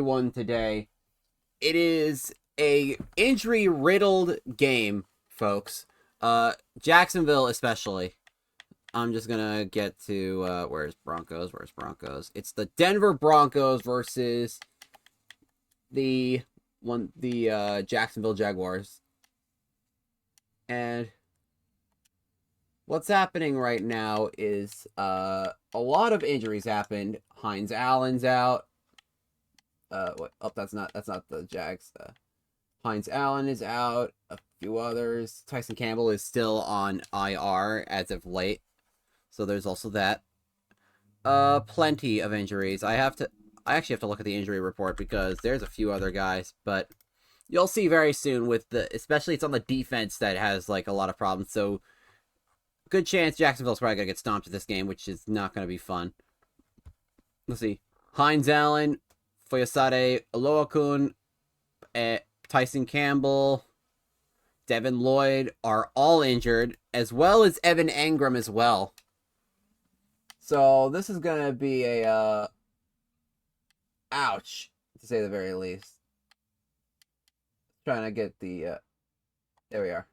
One today. It is a injury-riddled game, folks. Jacksonville especially. I'm just gonna get to where's Broncos? Where's Broncos? It's the Denver Broncos versus the Jacksonville Jaguars. And what's happening right now is a lot of injuries happened. Hines Allen's out. What? Oh, that's not the Jags. Hines Allen is out. A few others. Tyson Campbell is still on IR as of late. So there's also that. Plenty of injuries. I actually have to look at the injury report because there's a few other guys, but you'll see very soon especially it's on the defense that has like a lot of problems. So good chance Jacksonville's probably gonna get stomped in this game, which is not gonna be fun. Let's see. Hines Allen, Foyesade Oloakun, Tyson Campbell, Devin Lloyd are all injured, as well as Evan Engram as well. So this is gonna be a ouch, to say the very least. Trying to get the there we are.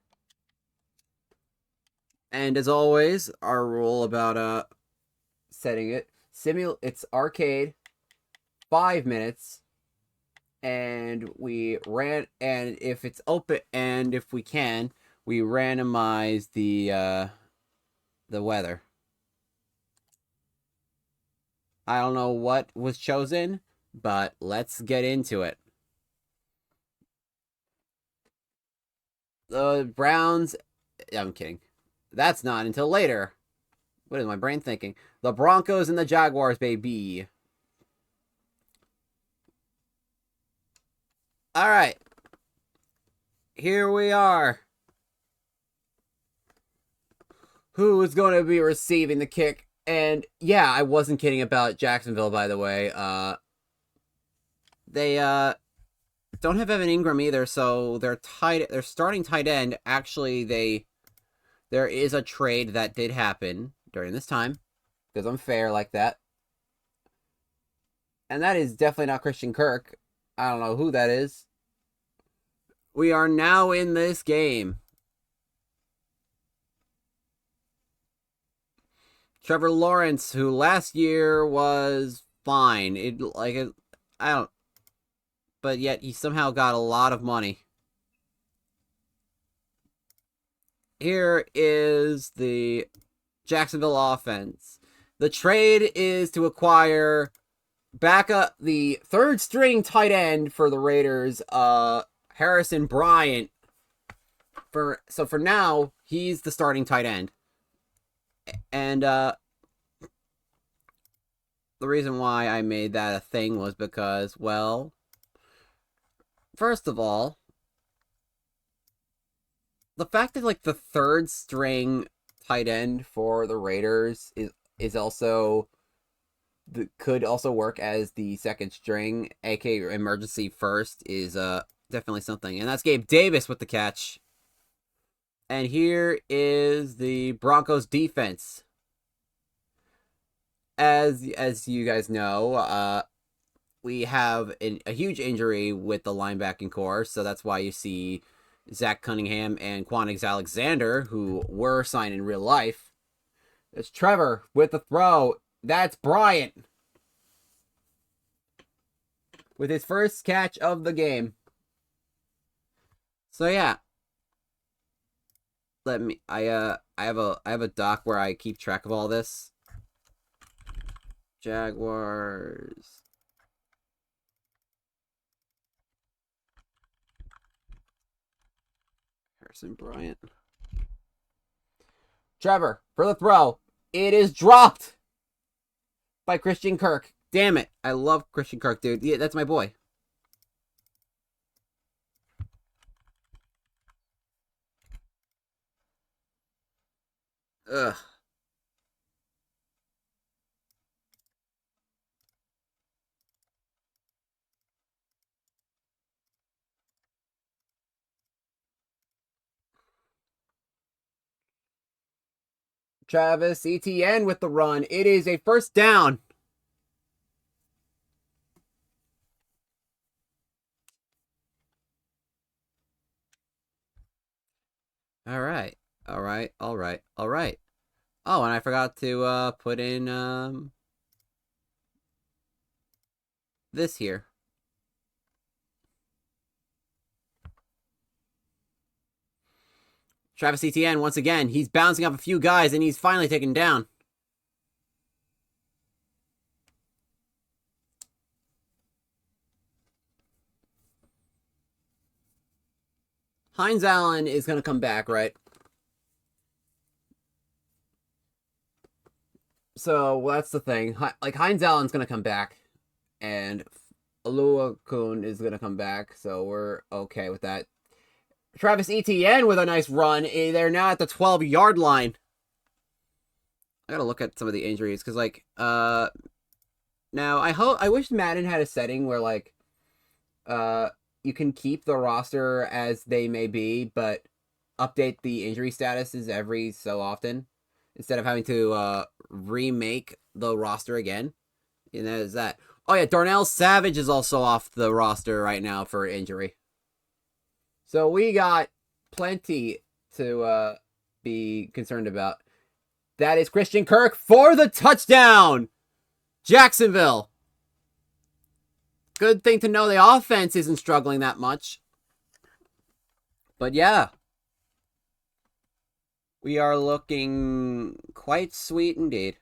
And as always, our rule about setting it it's arcade, 5 minutes, and if it's open and if we can, we randomize the weather. I don't know what was chosen, but let's get into it. The Browns, I'm kidding. That's not until later. What is my brain thinking? The Broncos and the Jaguars, baby. All right. Here we are. Who is going to be receiving the kick? And yeah, I wasn't kidding about Jacksonville, by the way. They don't have Evan Engram either, so their starting tight end, actually there is a trade that did happen during this time, because I'm fair like that. And that is definitely not Christian Kirk. I don't know who that is. We are now in this game. Trevor Lawrence, who last year was fine. But yet he somehow got a lot of money. Here is the Jacksonville offense. The trade is to acquire the third string tight end for the Raiders, Harrison Bryant. So for now, he's the starting tight end. And the reason why I made that a thing was because, well, first of all, the fact that like the third string tight end for the Raiders is also could also work as the second string, aka emergency first, is definitely something. And that's Gabe Davis with the catch. And here is the Broncos defense. As you guys know, we have a huge injury with the linebacking core, so that's why you see Zach Cunningham and Quanix Alexander, who were signed in real life. It's Trevor with the throw. That's Bryant with his first catch of the game. So yeah, I have a doc where I keep track of all this. Jaguars. Harrison Bryant. Trevor for the throw. It is dropped by Christian Kirk. Damn it. I love Christian Kirk, dude. Yeah, that's my boy. Ugh. Travis Etienne with the run. It is a first down. All right. All right. All right. All right. Oh, and I forgot to put in this here. Travis Etienne, once again, he's bouncing up a few guys, and he's finally taken down. Hines Allen is going to come back, right? So that's the thing. Like, Hines Allen's going to come back, and Alua Kun is going to come back, so we're okay with that. Travis Etienne with a nice run. They're now at the 12-yard line. I gotta look at some of the injuries, because, like, now, I wish Madden had a setting where, like, you can keep the roster as they may be, but update the injury statuses every so often, instead of having to, remake the roster again. And that is that. Oh, yeah, Darnell Savage is also off the roster right now for injury. So we got plenty to be concerned about. That is Christian Kirk for the touchdown! Jacksonville! Good thing to know the offense isn't struggling that much. But yeah. We are looking quite sweet indeed.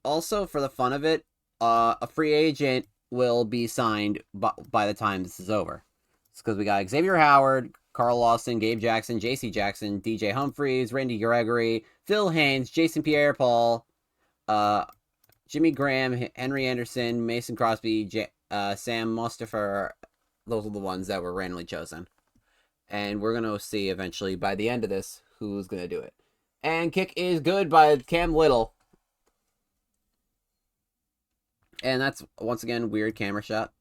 Also, for the fun of it, a free agent will be signed by the time this is over. It's because we got Xavier Howard, Carl Lawson, Gabe Jackson, J.C. Jackson, DJ Humphries, Randy Gregory, Phil Haynes, Jason Pierre-Paul, Jimmy Graham, Henry Anderson, Mason Crosby, Sam Mustafa. Those are the ones that were randomly chosen. And we're going to see eventually by the end of this who's going to do it. And kick is good by Cam Little. And that's, once again, weird camera shot.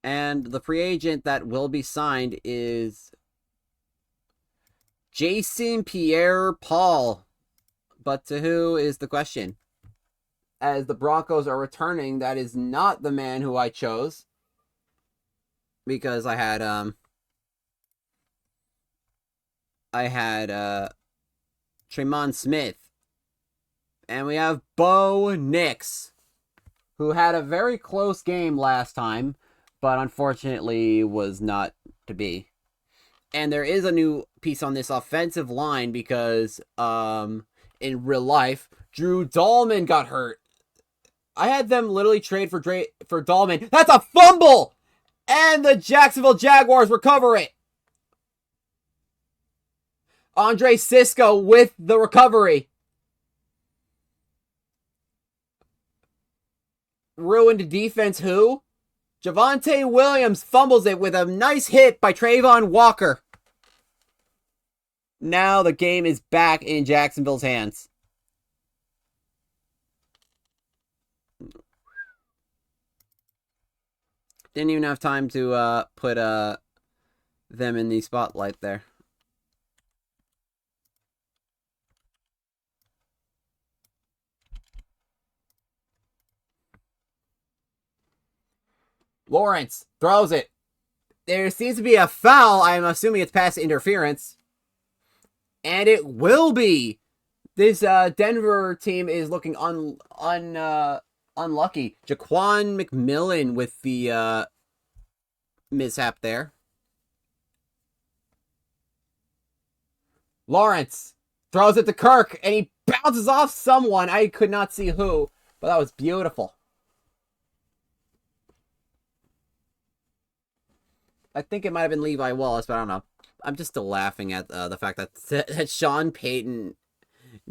And the free agent that will be signed is Jason Pierre-Paul. But to who is the question? As the Broncos are returning, that is not the man who I chose. Because I had Tremont Smith. And we have Bo Nix, who had a very close game last time, but unfortunately was not to be. And there is a new piece on this offensive line because in real life, Drew Dahlman got hurt. I had them literally trade for Dahlman. That's a fumble! And the Jacksonville Jaguars recover it. Andre Cisco with the recovery. Ruined defense who? Javonte Williams fumbles it with a nice hit by Trayvon Walker. Now the game is back in Jacksonville's hands. Didn't even have time to put them in the spotlight there. Lawrence throws it. There seems to be a foul. I'm assuming it's pass interference. And it will be. This Denver team is looking unlucky. Jaquan McMillan with the mishap there. Lawrence throws it to Kirk, and he bounces off someone. I could not see who, but that was beautiful. I think it might have been Levi Wallace, but I don't know. I'm just still laughing at the fact that Sean Payton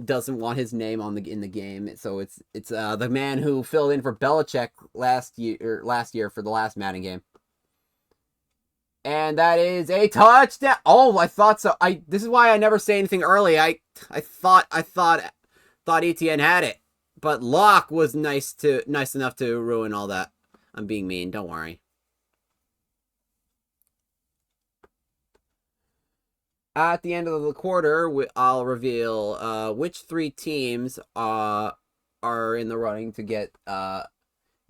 doesn't want his name in the game. So it's the man who filled in for Belichick last year for the last Madden game. And that is a touchdown. Oh, I thought so. This is why I never say anything early. I thought Etienne had it, but Locke was nice enough to ruin all that. I'm being mean. Don't worry. At the end of the quarter, I'll reveal which three teams are in the running to get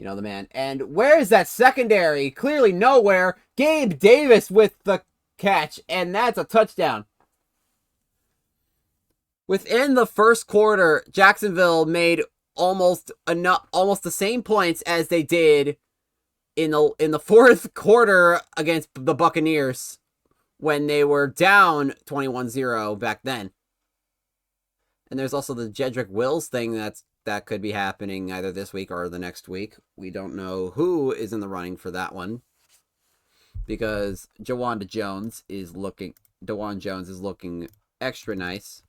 You know the man. And where's that secondary? Clearly nowhere. Gabe Davis with the catch, and that's a touchdown. Within the first quarter, Jacksonville made almost the same points as they did in the fourth quarter against the Buccaneers when they were down 21-0 back then. And there's also the Jedrick Wills thing that could be happening either this week or the next week. We don't know who is in the running for that one because DeJuan Jones is looking extra nice.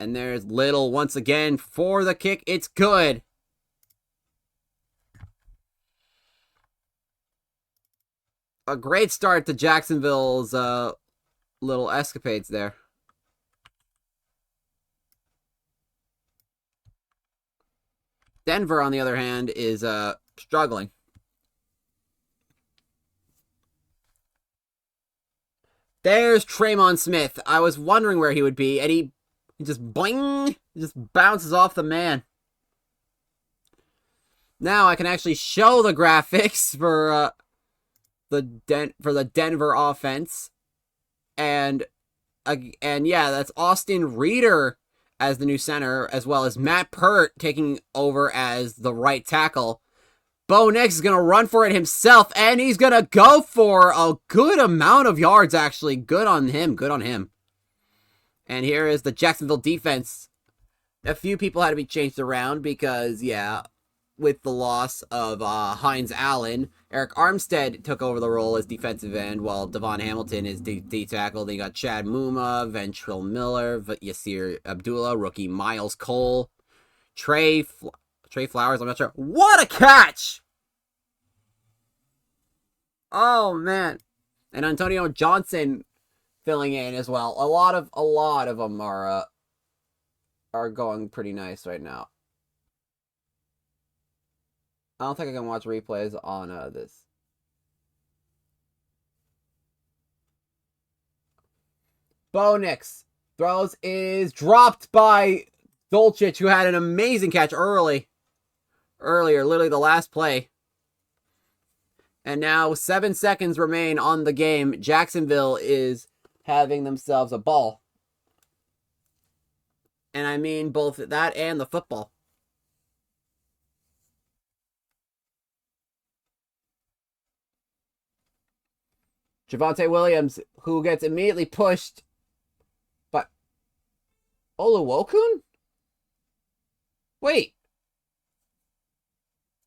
And there's Little once again for the kick. It's good. A great start to Jacksonville's little escapades there. Denver, on the other hand, is struggling. There's Traymon Smith. I was wondering where he would be, and he just boing, just bounces off the man. Now I can actually show the graphics for the Denver offense, and yeah, that's Austin Reeder as the new center, as well as Matt Pert taking over as the right tackle. Bo Nix is gonna run for it himself, and he's gonna go for a good amount of yards. Actually, good on him. Good on him. And here is the Jacksonville defense. A few people had to be changed around because, yeah, with the loss of Hines Allen, Eric Armstead took over the role as defensive end, while Devon Hamilton is D-tackle. Then you got Chad Muma, Ventrell Miller, Yasir Abdullah, rookie Miles Cole, Trey Flowers, I'm not sure. What a catch! Oh, man. And Antonio Johnson filling in as well. A lot of them are going pretty nice right now. I don't think I can watch replays on this. Bo Nix throws is dropped by Dulcich, who had an amazing catch earlier, literally the last play. And now 7 seconds remain on the game. Jacksonville is having themselves a ball. And I mean both that and the football. Javonte Williams, who gets immediately pushed by Oluwokun? Wait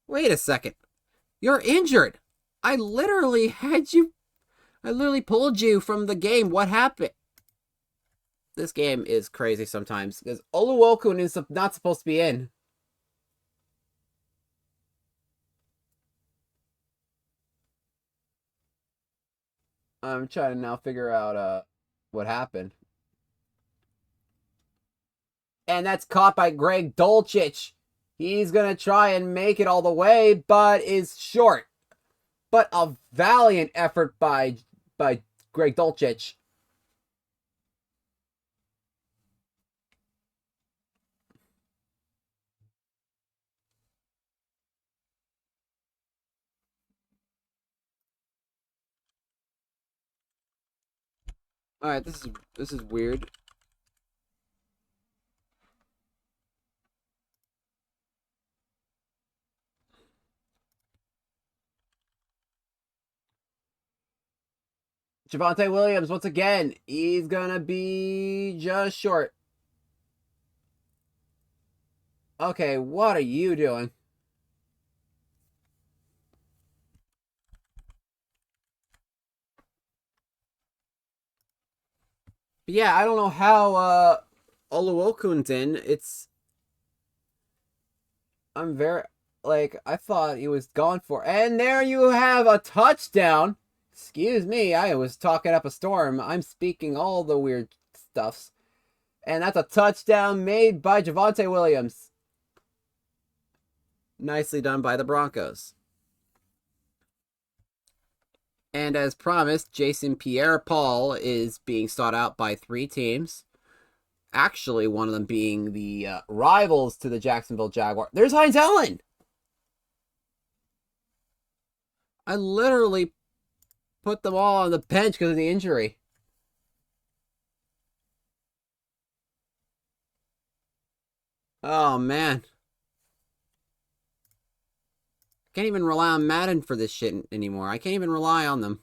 a second. You're injured. I literally pulled you from the game. What happened? This game is crazy sometimes because Oluwokun is not supposed to be in. I'm trying to now figure out what happened. And that's caught by Greg Dulcich. He's going to try and make it all the way, but is short. But a valiant effort by Greg Dulcich. All right, this is weird. Javonte Williams, once again, he's gonna be just short. Okay, what are you doing? But yeah, I don't know how Oluwokun's in. I'm very I thought he was gone for. And there you have a touchdown. Excuse me, I was talking up a storm. I'm speaking all the weird stuffs. And that's a touchdown made by Javonte Williams. Nicely done by the Broncos. And as promised, Jason Pierre-Paul is being sought out by 3 teams. Actually, one of them being the rivals to the Jacksonville Jaguars. There's Hines Allen. I literally put them all on the bench because of the injury. Oh, man. Can't even rely on Madden for this shit anymore. I can't even rely on them.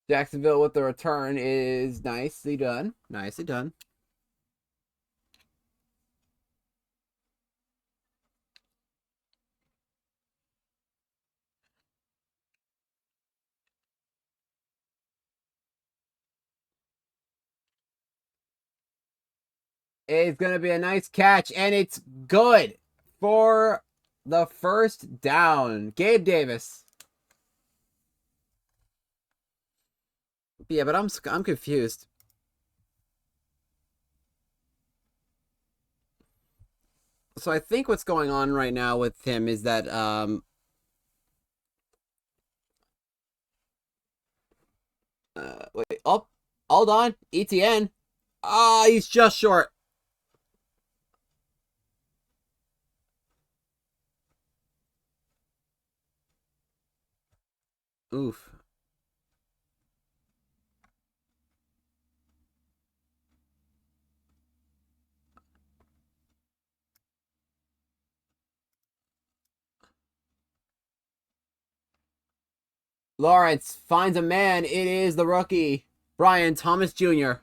Jacksonville with the return is nicely done. Nicely done. It's going to be a nice catch, and it's good for the first down. Gabe Davis. Yeah, but I'm confused. So I think what's going on right now with him is that wait, oh, hold on, ETN. Ah, he's just short. Oof. Lawrence finds a man. It is the rookie, Brian Thomas Jr.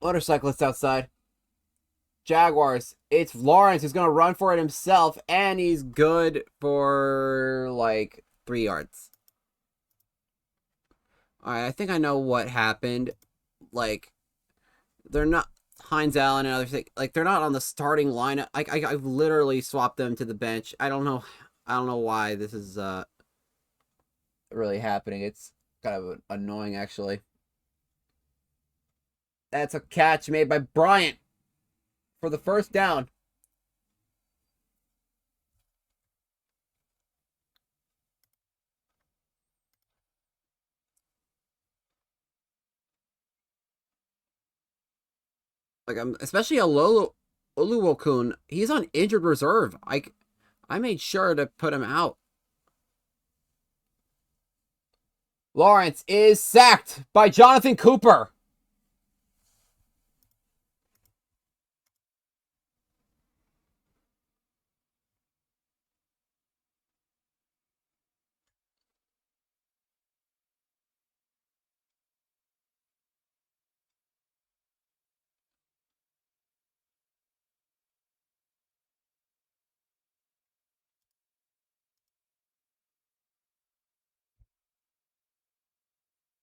Motorcyclist outside. Jaguars. It's Lawrence who's going to run for it himself, and he's good for like 3 yards. All right, I think I know what happened. Like, they're not Hines Allen and other things. Like, they're not on the starting lineup. I've literally swapped them to the bench. I don't know why this is really happening. It's kind of annoying, actually. That's a catch made by Bryant for the first down. Like, I'm especially a Lolo Oluwokun. He's on injured reserve. I made sure to put him out. Lawrence is sacked by Jonathan Cooper.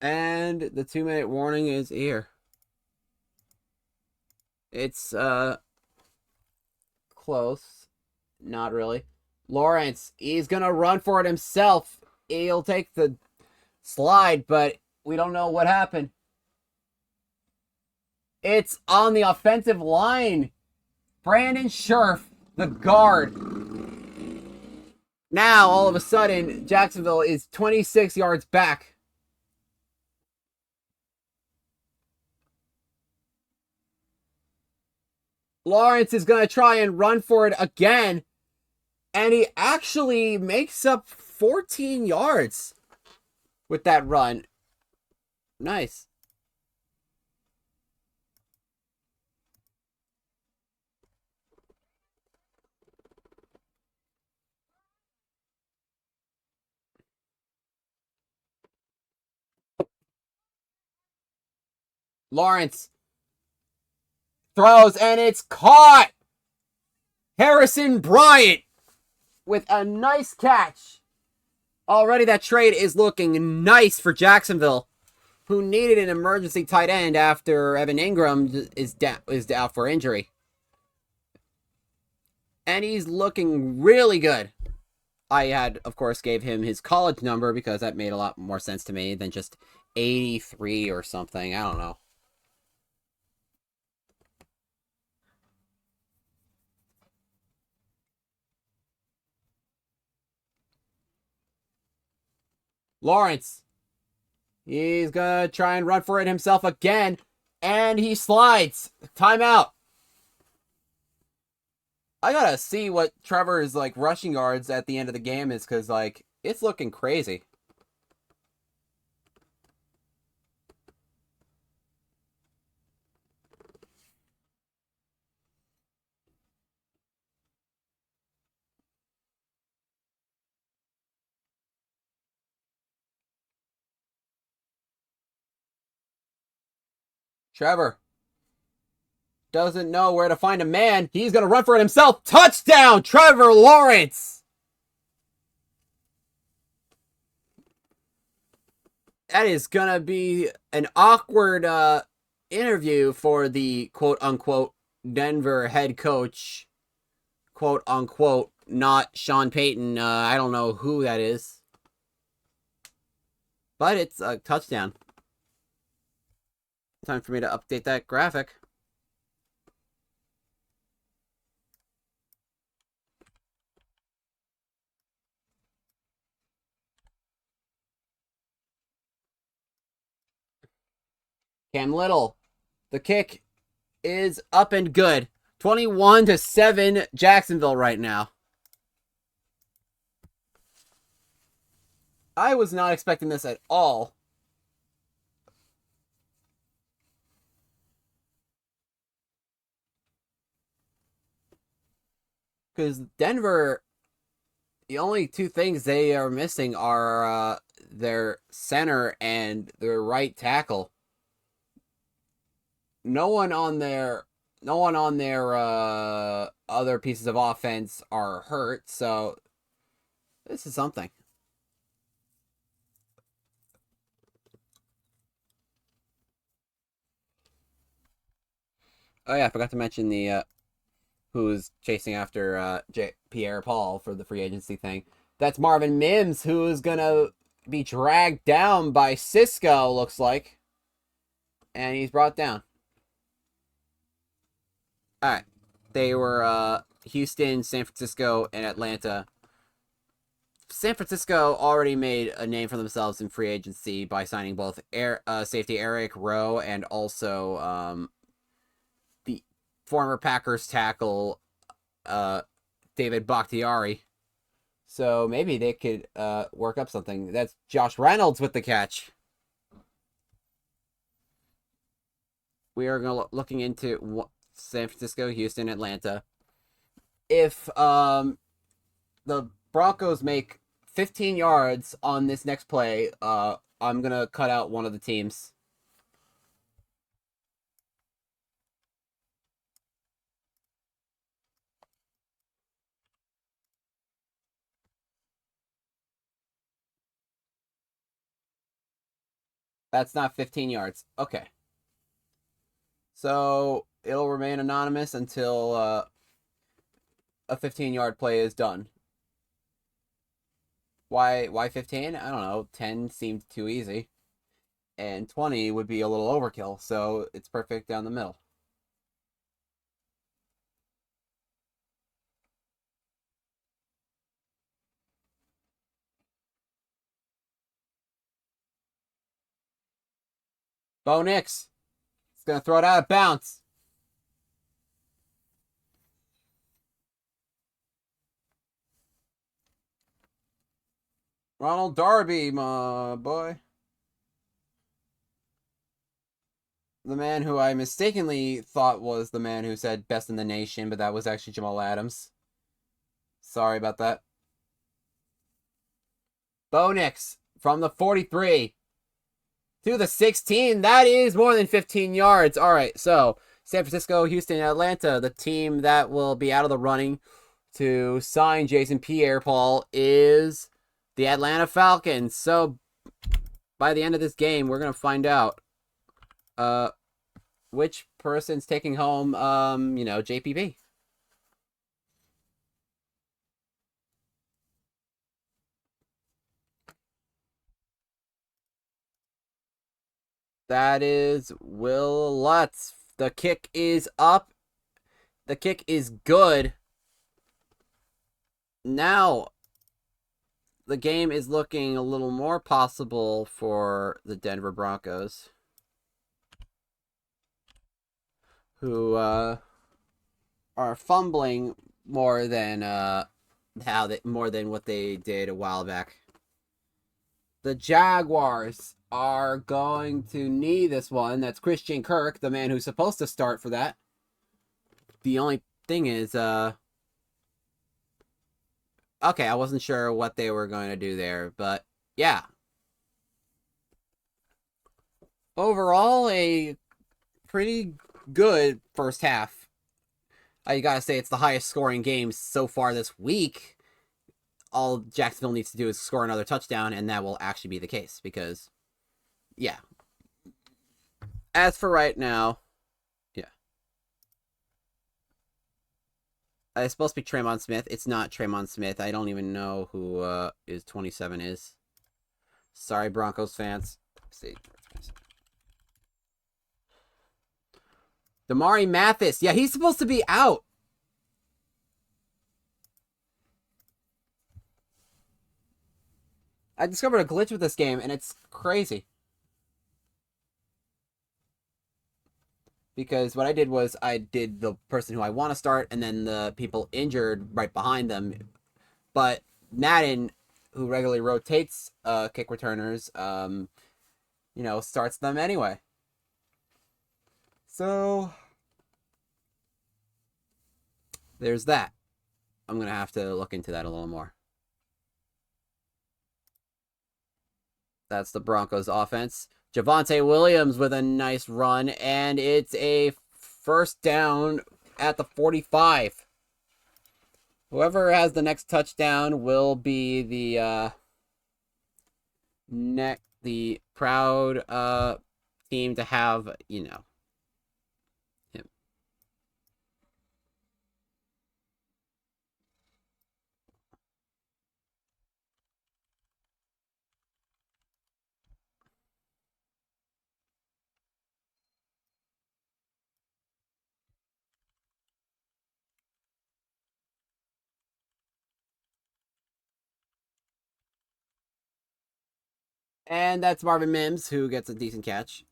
And the 2-minute warning is here. It's close. Not really. Lawrence, he's gonna run for it himself. He'll take the slide, but we don't know what happened. It's on the offensive line. Brandon Scherf, the guard. Now, all of a sudden, Jacksonville is 26 yards back. Lawrence is going to try and run for it again. And he actually makes up 14 yards with that run. Nice. Lawrence throws, and it's caught. Harrison Bryant with a nice catch. Already that trade is looking nice for Jacksonville. who needed an emergency tight end after Evan Ingram is out for injury. And he's looking really good. I had, of course, gave him his college number because that made a lot more sense to me than just 83 or something. I don't know. Lawrence. He's gonna try and run for it himself again. And he slides. Timeout. I gotta see what Trevor's, like, rushing yards at the end of the game is, because, like, it's looking crazy. Trevor doesn't know where to find a man. He's going to run for it himself. Touchdown, Trevor Lawrence. That is going to be an awkward interview for the quote-unquote Denver head coach. Quote-unquote, not Sean Payton. I don't know who that is. But it's a touchdown. Time for me to update that graphic. Cam Little. The kick is up and good. 21-7 Jacksonville right now. I was not expecting this at all. Because Denver, the only two things they are missing are their center and their right tackle. No one on their other pieces of offense are hurt, so this is something. Oh yeah, I forgot to mention the who's chasing after Pierre Paul for the free agency thing. That's Marvin Mims, who is gonna be dragged down by Cisco, looks like, and he's brought down. All right, they were Houston, San Francisco, and Atlanta. San Francisco already made a name for themselves in free agency by signing both safety Eric Rowe and also the former Packers tackle David Bakhtiari. So maybe they could work up something. That's Josh Reynolds with the catch. We are looking into San Francisco, Houston, Atlanta. If the Broncos make 15 yards on this next play, I'm going to cut out one of the teams. That's not 15 yards. Okay. So it'll remain anonymous until a 15-yard play is done. Why 15? I don't know. 10 seemed too easy. And 20 would be a little overkill, so it's perfect down the middle. Bo Nix. He's going to throw it out of bounds. Ronald Darby, my boy. The man who I mistakenly thought was the man who said best in the nation, but that was actually Jamal Adams. Sorry about that. Bo Nix from the 43 to the 16. That is more than 15 yards. All right, so San Francisco, Houston, and Atlanta, the team that will be out of the running to sign Jason Pierre-Paul is the Atlanta Falcons. So by the end of this game, we're gonna find out which person's taking home JPP. That is Will Lutz. The kick is up. The kick is good. Now, the game is looking a little more possible for the Denver Broncos, who are fumbling more than more than what they did a while back. The Jaguars are going to knee this one. That's Christian Kirk, the man who's supposed to start for that. The only thing is, okay, I wasn't sure what they were going to do there, but yeah. Overall, a pretty good first half. You gotta say, it's the highest scoring game so far this week. All Jacksonville needs to do is score another touchdown, and that will actually be the case, because, yeah. As for right now, yeah. It's supposed to be Tremon Smith. It's not Tremon Smith. I don't even know who is 27 is. Sorry, Broncos fans. Let's see. Damari Mathis. Yeah, he's supposed to be out. I discovered a glitch with this game, and it's crazy. Because what I did was I did the person who I want to start, and then the people injured right behind them. But Madden, who regularly rotates kick returners, starts them anyway. So there's that. I'm going to have to look into that a little more. That's the Broncos offense. Javonte Williams with a nice run, and it's a first down at the 45. Whoever has the next touchdown will be the proud team to have, him. And that's Marvin Mims, who gets a decent catch.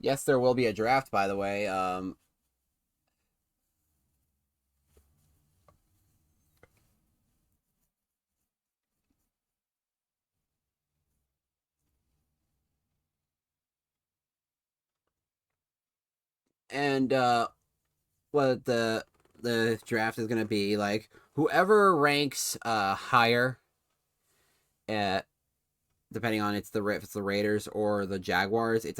Yes, there will be a draft, by the way. And what the draft is going to be, like, whoever ranks higher at, depending on if it's the Raiders or the Jaguars, it's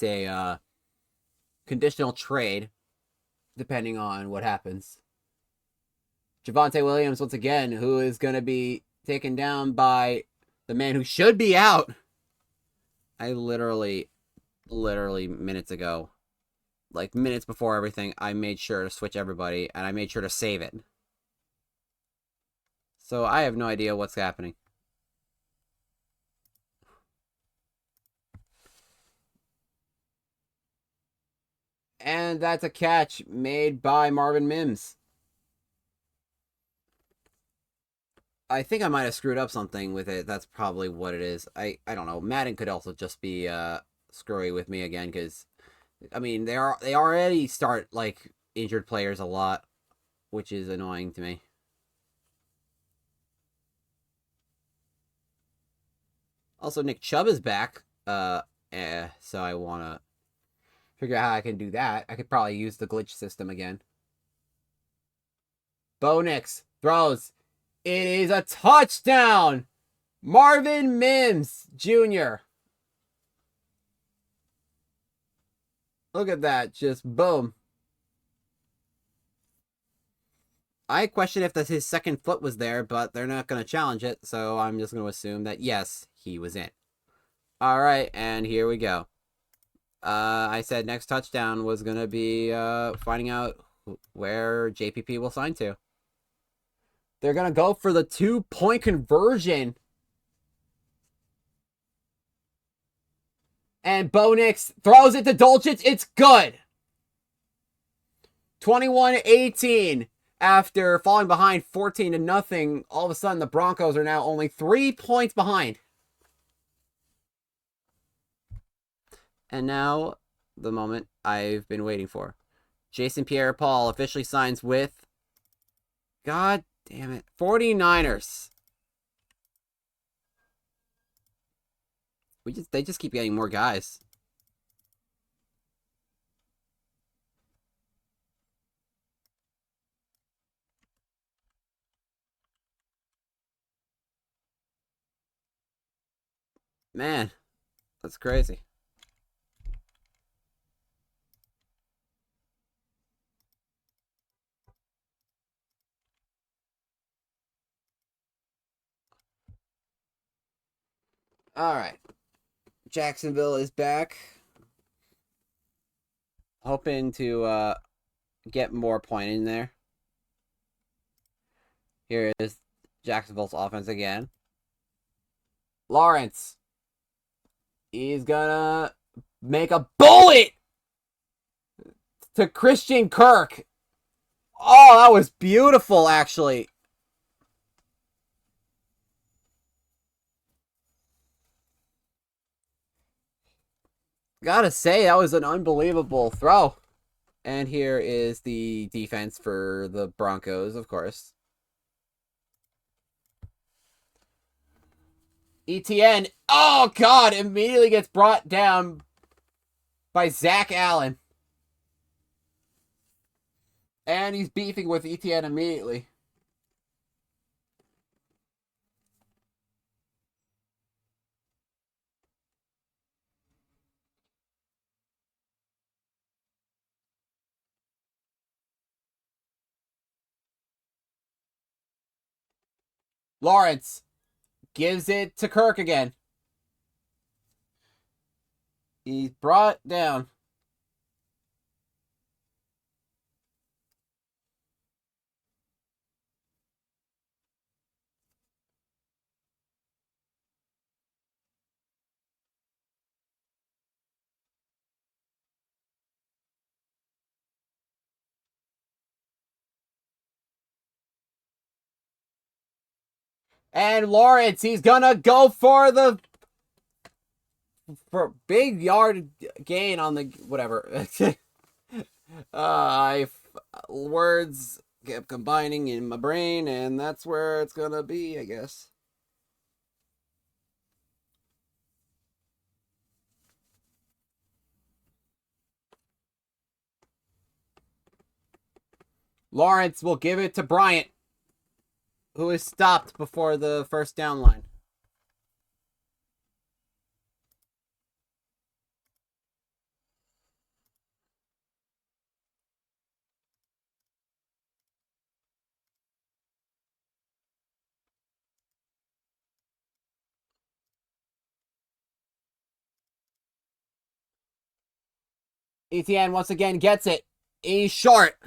a conditional trade depending on what happens. Javonte Williams, once again, who is going to be taken down by the man who should be out. I literally minutes ago, like minutes before everything, I made sure to switch everybody, and I made sure to save it. So I have no idea what's happening. And that's a catch made by Marvin Mims. I think I might have screwed up something with it. That's probably what it is. I don't know. Madden could also just be screwy with me again, because I mean they already start like injured players a lot, which is annoying to me. Also, Nick Chubb is back. So I wanna figure out how I can do that. I could probably use the glitch system again. Bo Nix throws. It is a touchdown! Marvin Mims Jr. Look at that. Just boom. I question if his second foot was there, but they're not going to challenge it, so I'm just going to assume that, yes, he was in. All right, and here we go. I said next touchdown was going to be finding out where JPP will sign to. They're going to go for the 2-point conversion. And Bo Nix throws it to Dolchich. It's good. 21-18. After falling behind 14-0, all of a sudden the Broncos are now only 3 points behind. And now, the moment I've been waiting for. Jason Pierre-Paul officially signs with, God damn it, 49ers. They just keep getting more guys. Man, that's crazy. All right. Jacksonville is back. Hoping to get more point in there. Here is Jacksonville's offense again. Lawrence. He's gonna make a bullet to Christian Kirk. Oh, that was beautiful, actually. Gotta say, that was an unbelievable throw. And here is the defense for the Broncos, of course. ETN, oh God, immediately gets brought down by Zach Allen. And he's beefing with ETN immediately. Lawrence gives it to Kirk again. He's brought down. And Lawrence, he's gonna go for the big yard gain on the whatever. Words kept combining in my brain, and that's where it's gonna be, I guess. Lawrence will give it to Bryant, who is stopped before the first down line. ETN once again gets it. He's short.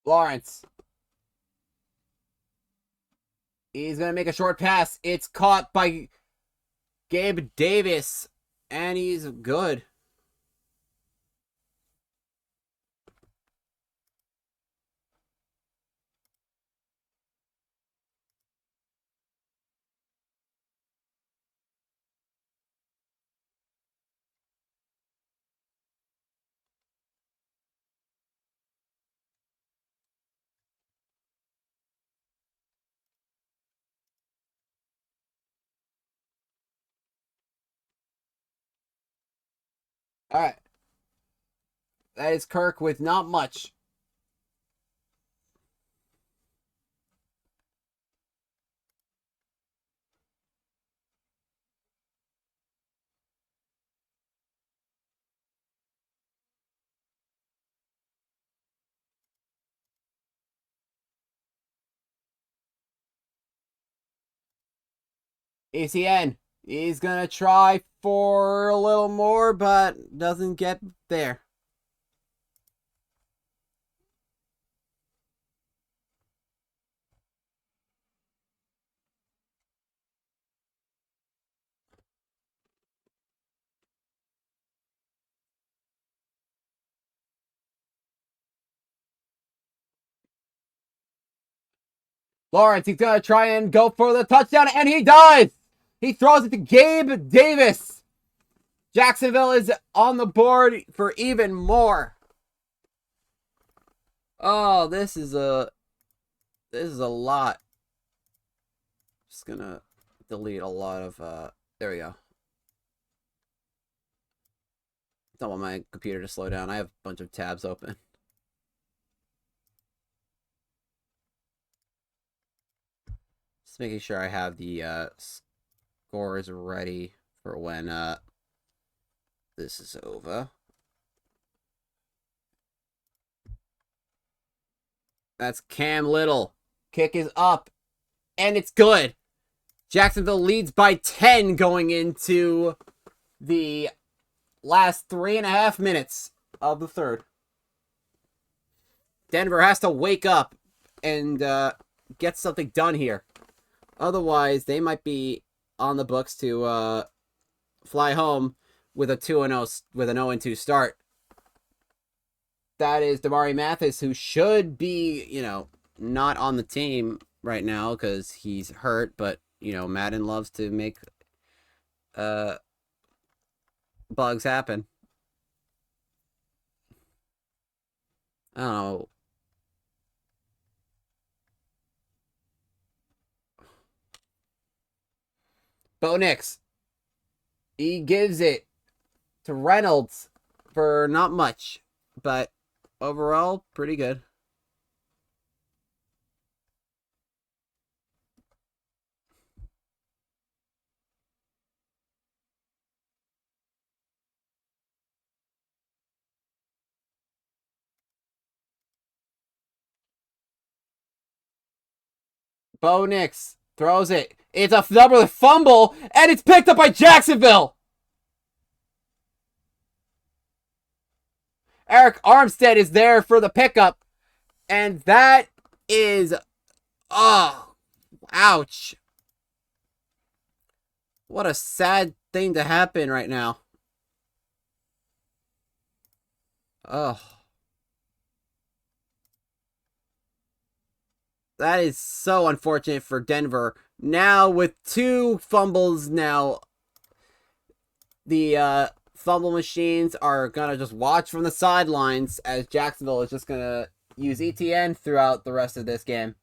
Lawrence. He's going to make a short pass. It's caught by Gabe Davis. And he's good. All right. That is Kirk with not much. ECN. He's going to try for a little more, but doesn't get there. Lawrence, he's going to try and go for the touchdown, and he does! He throws it to Gabe Davis. Jacksonville is on the board for even more. Oh, this is a lot. Just gonna delete a lot of there we go. Don't want my computer to slow down. I have a bunch of tabs open. Just making sure I have the scores ready for when this is over. That's Cam Little. Kick is up. And it's good. Jacksonville leads by 10 going into the last 3.5 minutes of the third. Denver has to wake up and get something done here. Otherwise, they might be on the books to fly home with a 2-0 with an 0-2 start. That is Damari Mathis, who should be, not on the team right now because he's hurt, but Madden loves to make bugs happen. I don't know. Bo Nix. He gives it to Reynolds for not much, but overall, pretty good. Bo Nix throws it. It's a double fumble, and it's picked up by Jacksonville. Eric Armstead is there for the pickup, and that is, oh, ouch. What a sad thing to happen right now. Oh. That is so unfortunate for Denver. Now with 2 fumbles now, the fumble machines are going to just watch from the sidelines as Jacksonville is just going to use ETN throughout the rest of this game.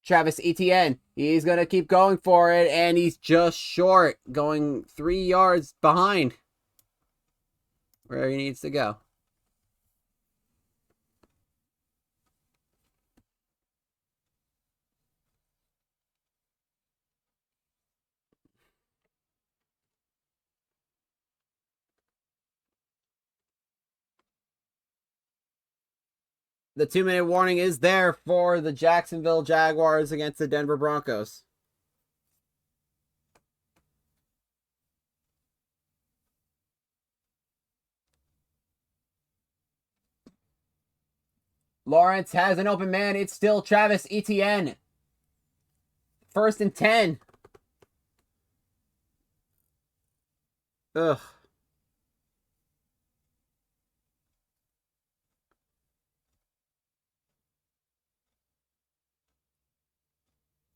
Travis Etienne, he's going to keep going for it, and he's just short, going 3 yards behind where he needs to go. The 2-minute warning is there for the Jacksonville Jaguars against the Denver Broncos. Lawrence has an open man. It's still Travis Etienne. 1st and 10. Ugh.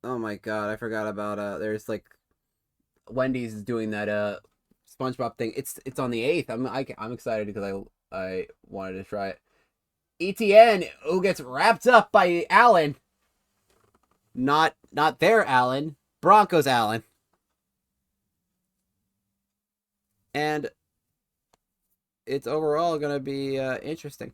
Oh my god, I forgot about there's like Wendy's is doing that SpongeBob thing. It's on the 8th. I'm excited because I wanted to try it. ETN, who gets wrapped up by Allen. Not their Allen, Broncos Allen. And it's overall going to be interesting.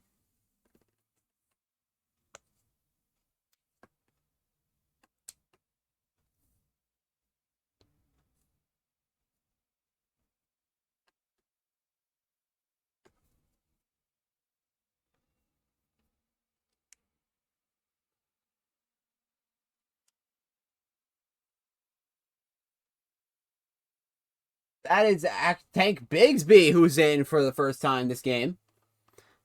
That is Tank Bigsby who's in for the first time this game,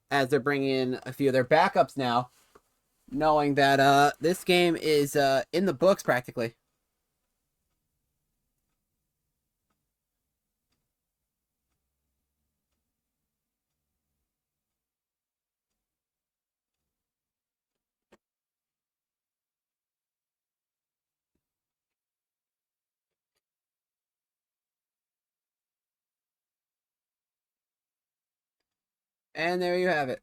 as they're bringing in a few of their backups now, knowing that this game is in the books practically. And there you have it.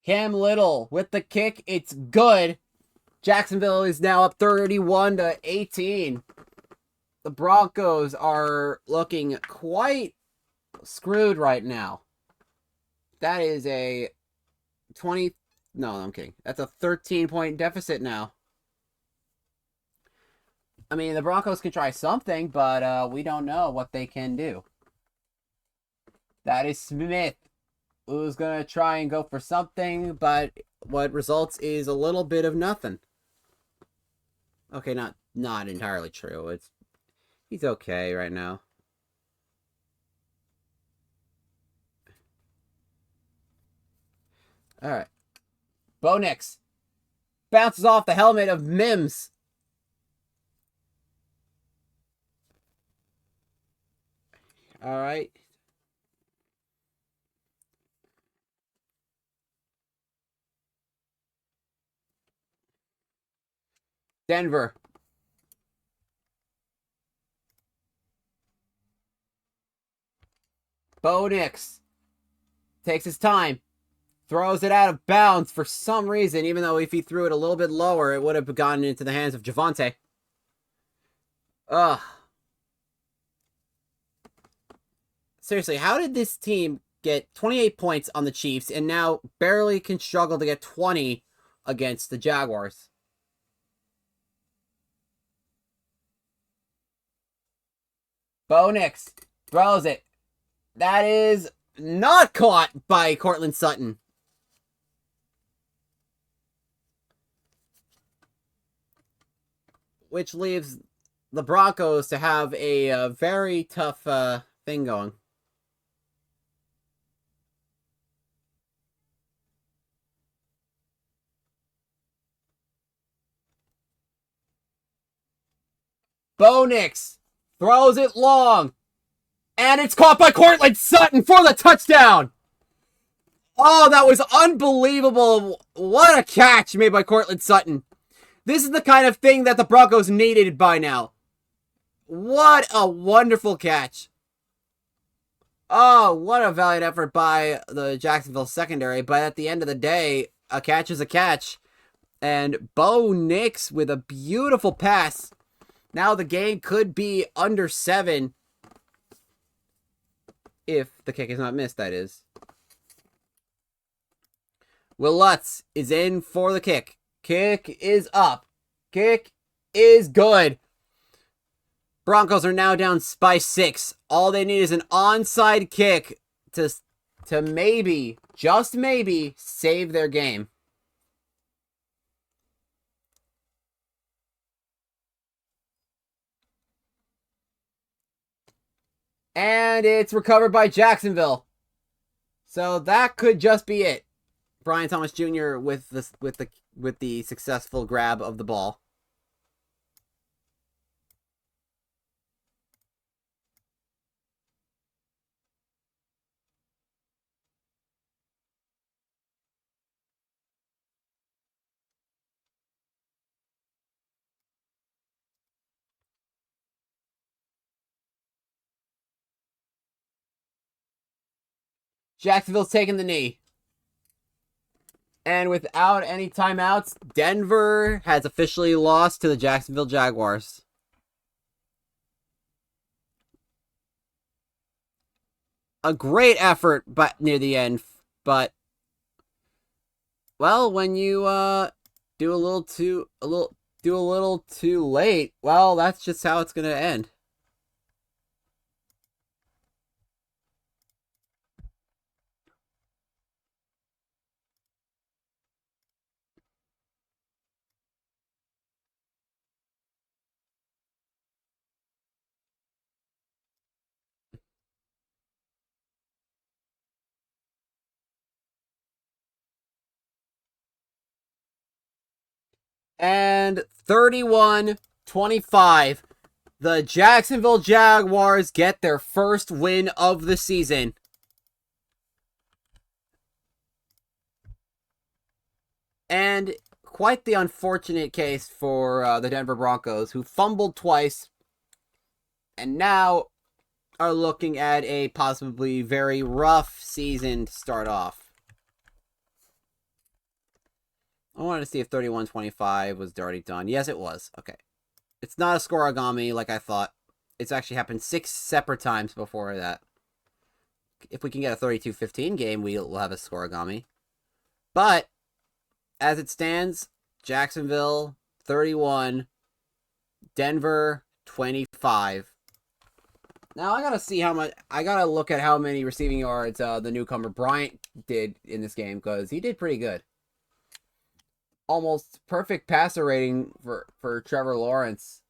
Cam Little with the kick. It's good. Jacksonville is now up 31-18. The Broncos are looking quite screwed right now. That is a 20. No, I'm kidding. That's a 13-point deficit now. I mean, the Broncos can try something, but we don't know what they can do. That is Smith, who's going to try and go for something, but what results is a little bit of nothing. Okay, not entirely true. He's okay right now. All right. Bo Nix bounces off the helmet of Mims. All right. Denver. Bo Nix takes his time. Throws it out of bounds for some reason, even though if he threw it a little bit lower, it would have gotten into the hands of Javonte. Ugh. Seriously, how did this team get 28 points on the Chiefs and now barely can struggle to get 20 against the Jaguars? Bo Nix throws it. That is not caught by Courtland Sutton. Which leaves the Broncos to have a very tough thing going. Bo Nix throws it long. And it's caught by Courtland Sutton for the touchdown. Oh, that was unbelievable. What a catch made by Courtland Sutton. This is the kind of thing that the Broncos needed by now. What a wonderful catch. Oh, what a valiant effort by the Jacksonville secondary. But at the end of the day, a catch is a catch. And Bo Nix with a beautiful pass. Now the game could be under 7. If the kick is not missed, that is. Will Lutz is in for the kick. Kick is up. Kick is good. Broncos are now down by 6. All they need is an onside kick to maybe, just maybe, save their game. And it's recovered by Jacksonville. So that could just be it. Brian Thomas Jr. with the successful grab of the ball. Jacksonville's taking the knee. And without any timeouts, Denver has officially lost to the Jacksonville Jaguars. A great effort but near the end, but well, when you do a little too late, well, that's just how it's going to end. And 31-25, the Jacksonville Jaguars get their first win of the season. And quite the unfortunate case for the Denver Broncos, who fumbled twice and now are looking at a possibly very rough season to start off. I wanted to see if 31-25 was already done. Yes, it was. Okay. It's not a scoreagami like I thought. It's actually happened 6 separate times before that. If we can get a 32-15 game, we'll have a scoreagami. But, as it stands, Jacksonville 31, Denver 25. Now, I gotta see how much... I gotta look at how many receiving yards the newcomer Bryant did in this game, because he did pretty good. Almost perfect passer rating for Trevor Lawrence.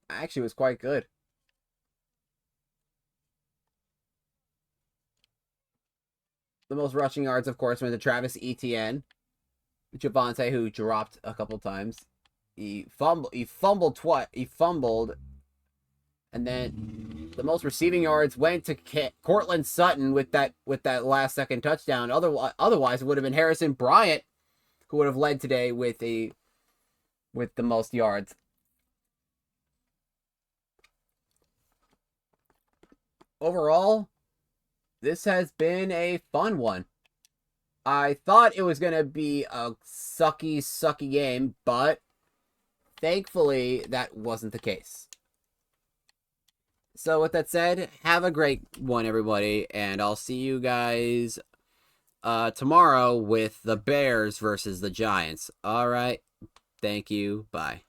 Actually, was quite good. The most rushing yards, of course, went to Travis Etienne. Javonte, who dropped a couple times. He fumbled twice. He fumbled. And then the most receiving yards went to Cortland Sutton with that last second touchdown. Otherwise, it would have been Harrison Bryant who would have led today with the most yards. Overall, this has been a fun one. I thought it was going to be a sucky game, but thankfully that wasn't the case. So with that said, have a great one, everybody, and I'll see you guys tomorrow with the Bears versus the Giants. All right. Thank you. Bye.